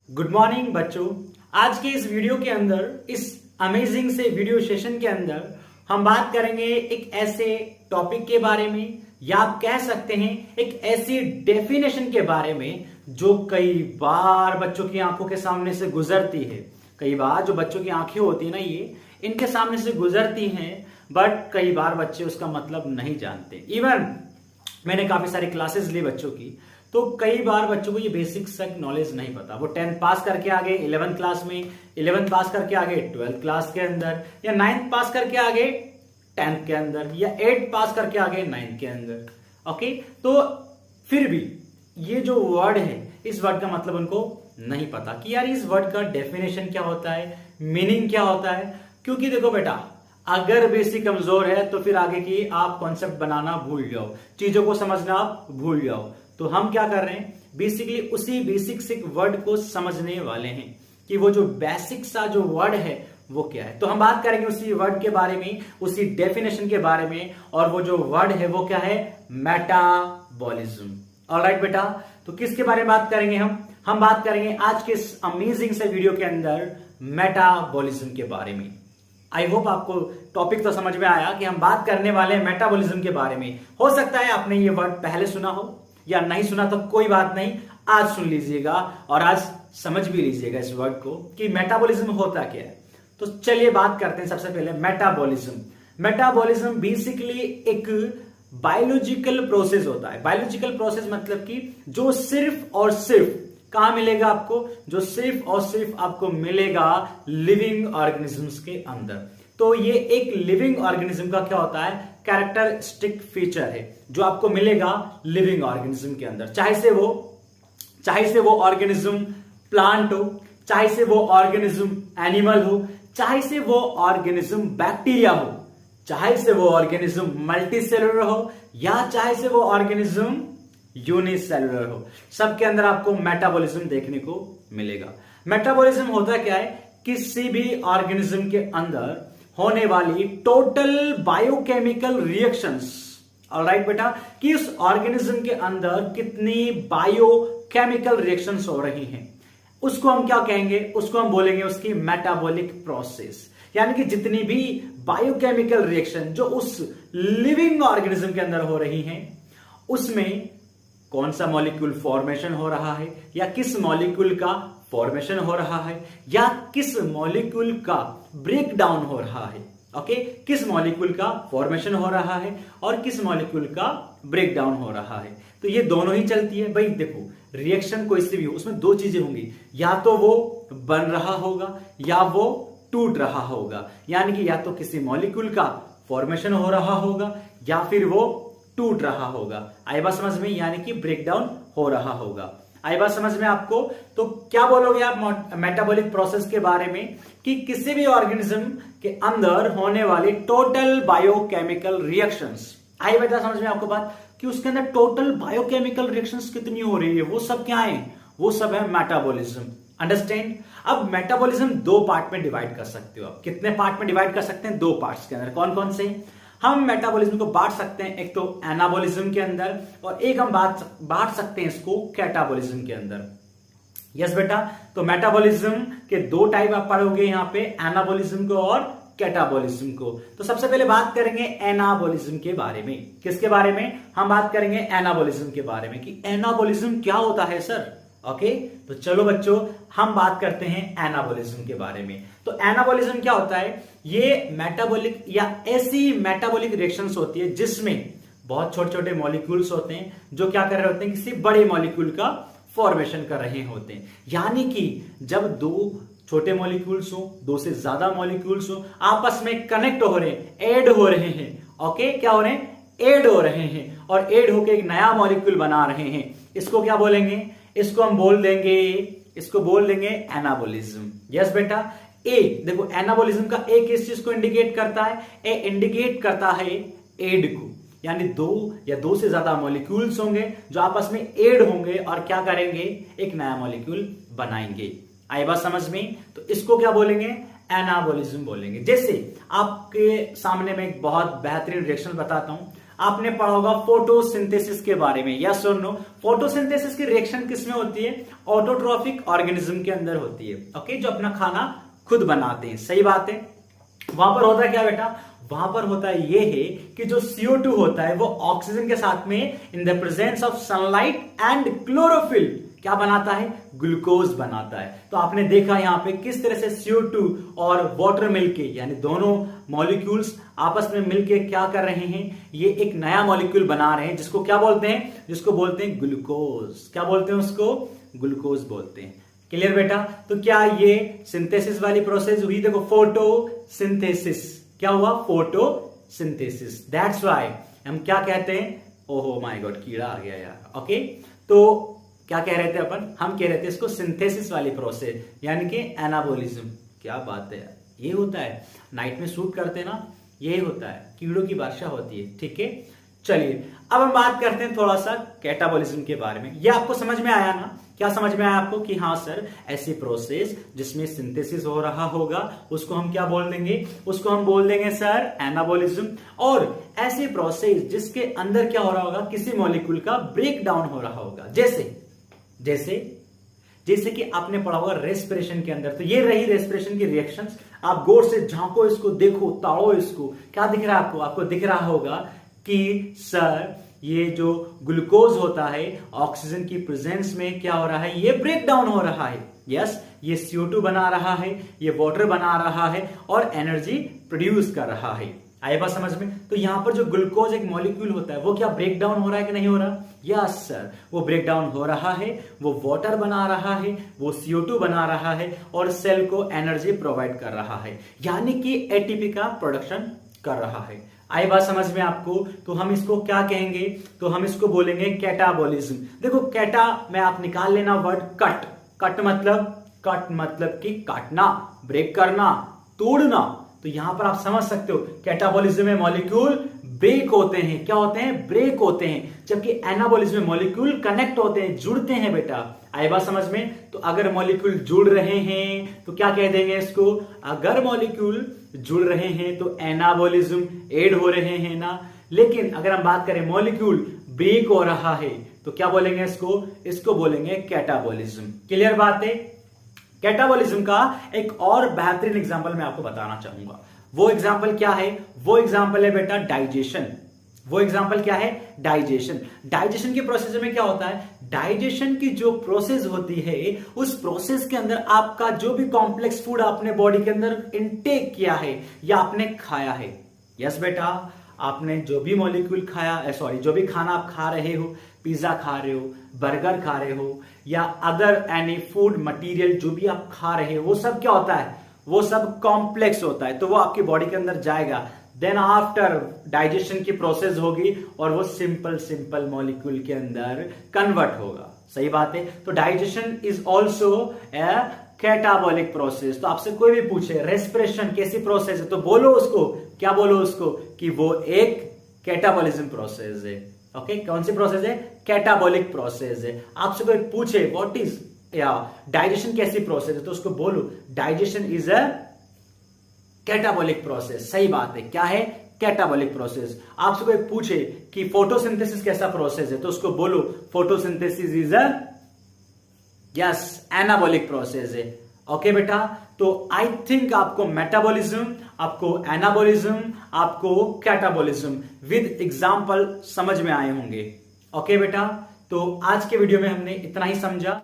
Good morning बच्चों। आज के इस वीडियो के अंदर, इस अमेजिंग से वीडियो सेशन के अंदर हम बात करेंगे एक ऐसे टॉपिक के बारे में, या आप कह सकते हैं एक ऐसी डेफिनेशन के बारे में जो कई बार बच्चों की आंखों के सामने से गुजरती है। कई बार जो बच्चों की आंखें होती है ना, ये इनके सामने से गुजरती हैं, बट कई बार बच्चे उसका मतलब नहीं जानते। इवन मैंने काफी सारी क्लासेस ली बच्चों की, तो कई बार बच्चों को ये बेसिक तक नॉलेज नहीं पता। वो 10th पास करके आ गए 11th क्लास में, 11th पास करके आ गए 12th क्लास के अंदर, या 9th पास करके आ गए 10th के अंदर, या 8th पास करके आ गए 9th के अंदर। ओके, तो फिर भी ये जो वर्ड है, इस वर्ड का मतलब उनको नहीं पता कि यार इस वर्ड का डेफिनेशन क्या होता है, मीनिंग क्या होता है। क्योंकि देखो बेटा, अगर बेसिक कमजोर है तो फिर आगे की आप कॉन्सेप्ट बनाना भूल जाओ, चीजों को समझना आप भूल जाओ। तो हम क्या कर रहे हैं, बेसिकली उसी बेसिक से वर्ड को समझने वाले हैं कि वो जो बेसिक सा जो वर्ड है वो क्या है। तो हम बात करेंगे उसी वर्ड के बारे में, उसी डेफिनेशन के बारे में, और वो जो वर्ड है वो क्या है, मेटाबॉलिज्म। ऑलराइट बेटा, तो किसके बारे में बात करेंगे हम बात करेंगे आज के इस अमेजिंग से वीडियो के अंदर मेटाबॉलिज्म के बारे में। आई होप आपको टॉपिक तो समझ में आया कि हम बात करने वाले हैं मेटाबॉलिज्म के बारे में। हो सकता है आपने ये वर्ड पहले सुना हो या नहीं सुना, तो कोई बात नहीं, आज सुन लीजिएगा और आज समझ भी लीजिएगा इस वर्ड को कि मेटाबॉलिज्म होता क्या है। तो चलिए बात करते हैं सबसे पहले मेटाबॉलिज्म। मेटाबॉलिज्म बेसिकली एक बायोलॉजिकल प्रोसेस होता है। बायोलॉजिकल प्रोसेस मतलब कि जो सिर्फ और सिर्फ कहां मिलेगा आपको, जो सिर्फ और सिर्फ आपको मिलेगा लिविंग ऑर्गेनिजम्स के अंदर। तो ये एक लिविंग ऑर्गेनिज्म का क्या होता है, कैरेक्टरिस्टिक फीचर है जो आपको मिलेगा लिविंग ऑर्गेनिज्म के अंदर। चाहे से वो ऑर्गेनिज्म प्लांट हो, चाहे से वो ऑर्गेनिज्म एनिमल हो, चाहे से वो ऑर्गेनिज्म बैक्टीरिया हो, चाहे से वो ऑर्गेनिज्म मल्टीसेलुलर हो, या चाहे से वो ऑर्गेनिज्म यूनिसेलुलर हो, सबके अंदर आपको मेटाबॉलिज्म देखने को मिलेगा। मेटाबॉलिज्म होता क्या है, किसी भी ऑर्गेनिज्म के अंदर होने वाली टोटल बायोकेमिकल रिएक्शंस। ऑलराइट बेटा, कि उस ऑर्गेनिज्म के अंदर कितनी बायोकेमिकल रिएक्शंस हो रही हैं, उसको हम क्या कहेंगे, उसको हम बोलेंगे उसकी मेटाबॉलिक प्रोसेस। यानी कि जितनी भी बायोकेमिकल रिएक्शन जो उस लिविंग ऑर्गेनिज्म के अंदर हो रही हैं, उसमें कौन सा मॉलिक्यूल फॉर्मेशन हो रहा है, या किस मॉलिक्यूल का फॉर्मेशन हो रहा है, या किस मॉलिक्यूल का ब्रेक डाउन हो रहा है। ओके, किस मॉलिक्यूल का फॉर्मेशन हो रहा है और किस मॉलिक्यूल का ब्रेक डाउन हो रहा है। तो ये दोनों ही चलती है भाई। देखो, रिएक्शन कोई सी भी हो, उसमें दो चीजें होंगी, या तो वो बन रहा होगा या वो टूट रहा होगा। यानी कि या तो किसी मॉलिक्यूल का फॉर्मेशन हो रहा होगा या फिर वो टूट रहा होगा। आई बात समझ में, यानी कि ब्रेकडाउन हो रहा होगा। आई बात समझ में आपको। तो क्या बोलोगे आप मेटाबॉलिक प्रोसेस के बारे में, कि किसी भी ऑर्गेनिज्म के अंदर होने वाली टोटल बायोकेमिकल रिएक्शंस। आई बेटा समझ में आपको बात, कि उसके अंदर टोटल बायोकेमिकल रिएक्शंस कितनी हो रही है, वो सब क्या है, वो सब है मेटाबॉलिज्म। अंडरस्टैंड। अब मेटाबॉलिज्म दो पार्ट में डिवाइड कर सकते हो आप। कितने पार्ट में डिवाइड कर सकते हैं, दो पार्ट्स के अंदर। कौन कौन से हम मेटाबॉलिज्म को बांट सकते हैं, एक तो एनाबॉलिज्म के अंदर, और एक हम बांट सकते हैं इसको कैटाबॉलिज्म के अंदर। यस बेटा, तो मेटाबॉलिज्म के दो टाइप आप पढ़ोगे यहां पे, एनाबॉलिज्म को और कैटाबॉलिज्म को। तो सबसे पहले बात करेंगे एनाबॉलिज्म के बारे में। किसके बारे में, हम बात करेंगे एनाबॉलिज्म के बारे में, कि एनाबॉलिज्म क्या होता है सर। ओके, तो चलो बच्चों हम बात करते हैं एनाबॉलिज्म के बारे में। तो एनाबॉलिज्म क्या होता है, ये मेटाबॉलिक या ऐसी मेटाबॉलिक रिएक्शंस होती है जिसमें बहुत छोटे छोटे मॉलिक्यूल्स होते हैं जो क्या कर रहे होते हैं, किसी बड़े मॉलिक्यूल का फॉर्मेशन कर रहे होते हैं। यानी कि जब दो छोटे मॉलिक्यूल्स हो, दो से ज्यादा मॉलिक्यूल्स हो, आपस में कनेक्ट हो रहे हैं, ऐड हो रहे हैं। ओके, क्या हो रहे हैं, ऐड हो रहे हैं, और ऐड होकर एक नया मॉलिक्यूल बना रहे हैं। इसको क्या बोलेंगे, इसको हम बोल देंगे एनाबॉलिज्म। यस बेटा, ए देखो, एनाबॉलिज्म का ए किस चीज को इंडिकेट करता है, ए इंडिकेट करता है एड को। यानी दो या दो से ज्यादा मॉलिक्यूल्स होंगे जो आपस में ऐड होंगे और क्या करेंगे, एक नया मॉलिक्यूल बनाएंगे। आई बात समझ में। तो इसको क्या बोलेंगे, एनाबॉलिज्म बोलेंगे। जैसे आपके सामने मैं एक बहुत बेहतरीन रिएक्शन बताता हूं। आपने पढ़ा होगा फोटोसिंथेसिस के बारे में, यस और नो। फोटोसिंथेसिस की रिएक्शन किसमें होती है? ऑटोट्रॉफिक ऑर्गेनिज्म के अंदर होती है, ओके, जो अपना खाना खुद बनाते हैं, सही बात है। वहां पर होता है क्या बेटा? वहां पर होता है ये है कि जो CO2 होता है वो ऑक्सीजन के साथ में in the presence of sunlight and chlorophyll क्या बनाता है? ग्लूकोज बनाता है। तो आपने देखा यहां पे किस तरह से CO2 और वाटर मिलके, यानी दोनों मॉलिक्यूल्स आपस में मिलके क्या कर रहे हैं? ये एक नया मॉलिक्यूल बना रहे हैं, जिसको क्या बोलते हैं? जिसको बोलते हैं ग्लूकोज। क्या बोलते हैं उसको? ग्लूकोज बोलते हैं। क्लियर बेटा? तो क्या ये सिंथेसिस वाली प्रोसेस हुई? देखो, फोटोसिंथेसिस क्या हुआ? फोटोसिंथेसिस। दैट्स व्हाई हम क्या कहते हैं? ओहो माय गॉड, कीड़ा आ गया यार। ओके, तो क्या कह रहे थे अपन? हम कह रहे थे इसको सिंथेसिस वाली प्रोसेस, यानी कि एनाबोलिज्म। क्या बात है यार, ये होता है नाइट में शूट करते हैं ना, ये होता है, कीड़ों की वर्षा होती है। ठीक है, चलिए अब हम बात करते हैं थोड़ा सा कैटाबॉलिज्म के बारे में। ये आपको समझ में आया ना? क्या समझ में आया आपको कि हाँ सर, ऐसी प्रोसेस जिसमें सिंथेसिस हो रहा होगा उसको हम क्या बोल देंगे? उसको हम बोल देंगे सर एनाबॉलिज्म। और ऐसी प्रोसेस जिसके अंदर क्या हो रहा होगा? किसी मॉलिक्यूल का ब्रेक डाउन हो रहा होगा। जैसे कि आपने पढ़ा होगा रेस्पिरेशन के अंदर। तो ये रही रेस्पिरेशन की रिएक्शंस। आप गौर से झांको इसको, देखो, ताड़ो इसको, क्या दिख रहा है आपको? आपको दिख रहा होगा कि सर ये जो ग्लूकोज होता है ऑक्सीजन की प्रेजेंस में क्या हो रहा है? ये ब्रेक डाउन हो रहा है। यस, ये CO2 बना रहा है, ये वाटर बना रहा है और एनर्जी प्रोड्यूस कर रहा है। आए बात समझ में? तो यहां पर जो ग्लूकोज एक मॉलिक्यूल होता है वो क्या ब्रेक डाउन हो रहा है कि नहीं हो रहा? यस सर, वो ब्रेक डाउन हो रहा है, वो वाटर बना रहा है, वो CO2 बना रहा है और सेल को एनर्जी प्रोवाइड कर रहा है, यानी कि ATP का प्रोडक्शन कर रहा है। आई बात समझ में आपको? तो हम इसको क्या कहेंगे? तो हम इसको बोलेंगे कैटाबॉलिज्म। देखो, कैटा में आप निकाल लेना वर्ड कट। कट मतलब कि काटना, ब्रेक करना, तोड़ना। तो यहां पर आप समझ सकते हो कैटाबॉलिज्म में मॉलिक्यूल ब्रेक होते हैं। क्या होते हैं? ब्रेक होते हैं। जबकि एनाबॉलिज्म में मॉलिक्यूल कनेक्ट होते हैं, जुड़ते हैं बेटा। आई बात समझ में? तो अगर मॉलिक्यूल जुड़ रहे हैं तो क्या कह देंगे इसको? अगर मॉलिक्यूल जुड़ रहे हैं तो एनाबॉलिज्म ऐड हो रहे हैं ना। लेकिन अगर हम बात करें मॉलिक्यूल ब्रेक हो रहा है तो क्या बोलेंगे इसको? इसको बोलेंगे कैटाबॉलिज्म। क्लियर बात है? कैटाबॉलिज्म का एक और बेहतरीन एग्जांपल मैं आपको बताना चाहूंगा। वो एग्जांपल क्या है? वो एग्जांपल है बेटा डाइजेशन। वो एग्जांपल क्या है? डाइजेशन। डाइजेशन के प्रोसेस में क्या होता है? डाइजेशन की जो प्रोसेस होती है उस प्रोसेस के अंदर आपका जो भी कॉम्प्लेक्स फूड आपने बॉडी के अंदर इनटेक किया है या आपने खाया है, यस बेटा, आपने जो भी मॉलिक्यूल खाया, जो भी खाना आप खा रहे हो, पिज्जा खा रहे हो, बर्गर खा रहे हो या अदर एनी फूड मटेरियल जो भी आप खा रहे हो, वो सब क्या होता है? वो सब कॉम्प्लेक्स होता है। तो वो आपकी बॉडी के अंदर जाएगा, देन आफ्टर डाइजेशन की प्रोसेस होगी और वो सिंपल मॉलिक्यूल के अंदर कन्वर्ट होगा। सही बात है? तो digestion is also a catabolic process. तो आपसे कोई भी पूछे रेस्पिरेशन कैसी प्रोसेस है तो बोलो उसको, क्या बोलो उसको? कि वो एक कैटाबॉलिज्म प्रोसेस है। ओके, कौन सी प्रोसेस है? कैटाबॉलिक प्रोसेस है। आपसे कोई पूछे व्हाट इज या डाइजेशन कैसी प्रोसेस है तो उसको बोलो digestion is a catabolic process. सही बात है, क्या है? Catabolic process. आपसे कोई पूछे कि फोटोसिंथेसिस कैसा प्रोसेस है तो उसको बोलो photosynthesis is a yes anabolic process है। ओके बेटा, तो आई थिंक आपको मेटाबॉलिज्म, आपको एनाबॉलिज्म, आपको कैटाबॉलिज्म विद एग्जांपल समझ में आए होंगे। ओके बेटा, तो आज के वीडियो में हमने इतना ही समझा।